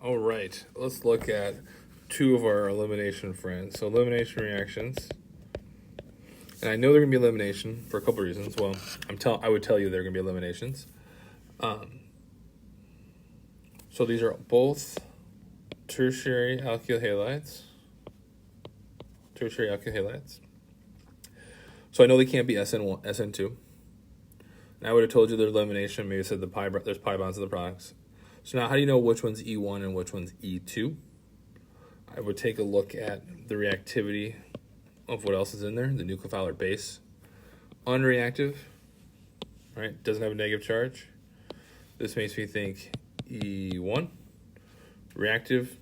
All right, let's look at two of our elimination friends. So elimination reactions, and I know they're gonna be elimination for a couple reasons. Well, I would tell you they're gonna be eliminations. So these are both tertiary alkyl halides. Tertiary alkyl halides. So I know they can't be SN1, SN2. And I would have told you their elimination. Maybe said there's pi bonds in the products. So now, how do you know which one's E1 and which one's E2? I would take a look at the reactivity of what else is in there, the nucleophile or base. Unreactive, right? Doesn't have a negative charge. This makes me think E1. Reactive,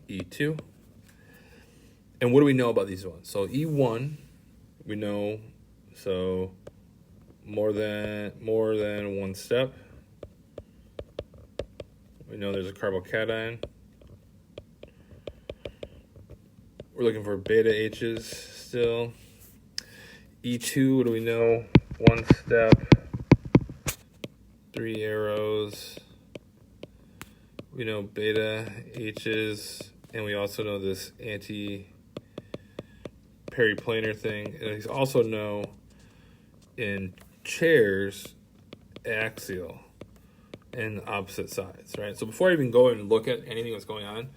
E2. And what do we know about these ones? So E1, we know, so more than one step. We know there's a carbocation. We're looking for beta H's still. E2, what do we know? One step, 3 arrows. We know beta H's, and we also know this anti-periplanar thing. And we also know in chairs, axial and opposite sides, right? So before I even go and look at anything that's going on,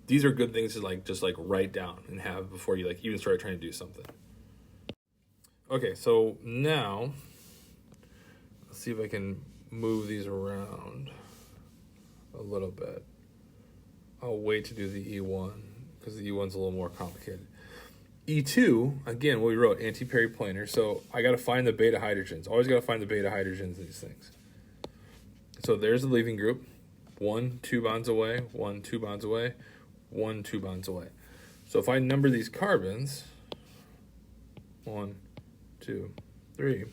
these are good things to just write down and have before you even start trying to do something. Okay, so now let's see if I can move these around a little bit. I'll wait to do the E1 because the E1's a little more complicated. E2, again, what we wrote, anti-periplanar. So I got to find the beta hydrogens. Always got to find the beta hydrogens in these things. So there's the leaving group. 1, 2 bonds away, 1, 2 bonds away, 1, 2 bonds away. So if I number these carbons, 1, 2, 3.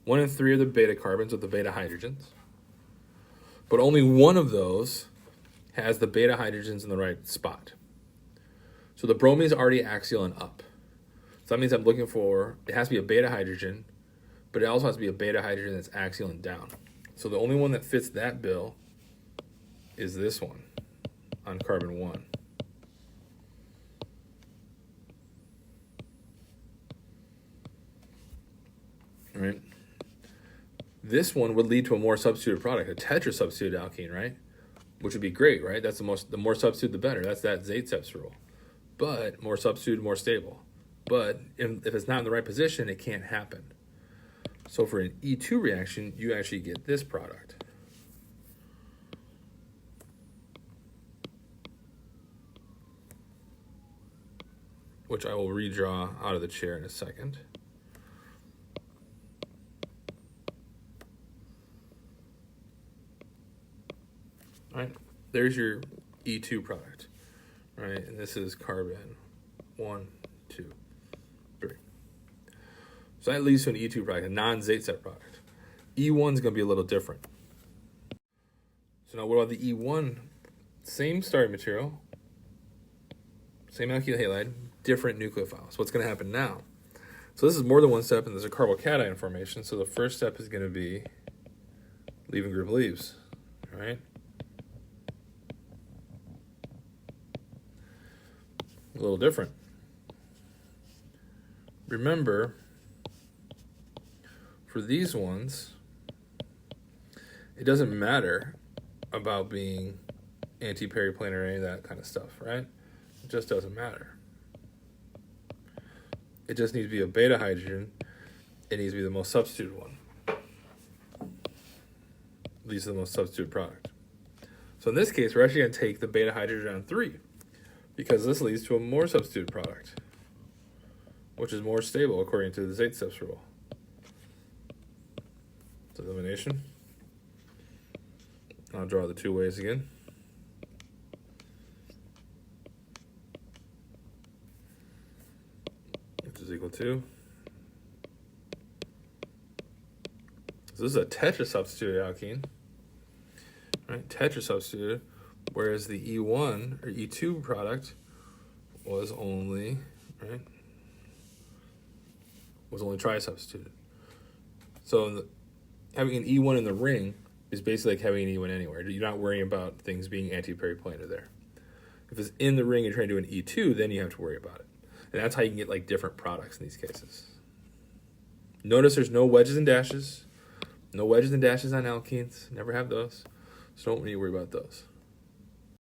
1 and 3 are the beta carbons with the beta hydrogens. But only one of those has the beta hydrogens in the right spot. So the bromine is already axial and up. So that means I'm looking for, it has to be a beta hydrogen, but it also has to be a beta hydrogen that's axial and down. So the only one that fits that bill is this one on carbon 1. All right. This one would lead to a more substituted product, a tetrasubstituted alkene, right? Which would be great, right? That's the more substitute, the better. That's that Zaitseps rule. But more substituted, more stable. But if it's not in the right position, it can't happen. So for an E2 reaction, you actually get this product. Which I will redraw out of the chair in a second. All right, there's your E2 product, right? And this is carbon 1, 2, 3. So that leads to an E2 product, a non-Zaitsev product. E1 is going to be a little different. So now what about the E1? Same starting material, same alkyl halide, different nucleophiles. What's going to happen now? So this is more than one step, and there's a carbocation formation. So the first step is going to be leaving group leaves, right? A little different. Remember, for these ones, it doesn't matter about being anti-periplanar or any of that kind of stuff, right? It just doesn't matter. It just needs to be a beta hydrogen. It needs to be the most substituted one. These are the most substituted product. So in this case, we're actually going to take the beta hydrogen on 3 because this leads to a more substituted product, which is more stable according to the Zaitsev rule. It's elimination. I'll draw the 2 ways again. Which is equal to. So this is a tetrasubstituted alkene, right? Tetrasubstituted, whereas the E1 or E2 product was only, right? Was only trisubstituted. So having an E1 in the ring is basically like having an E1 anywhere. You're not worrying about things being antiperiplanar there. If it's in the ring and trying to do an E2, then you have to worry about it. And that's how you can get like different products in these cases. Notice there's no wedges and dashes. No wedges and dashes on alkenes. Never have those. So don't need to worry about those.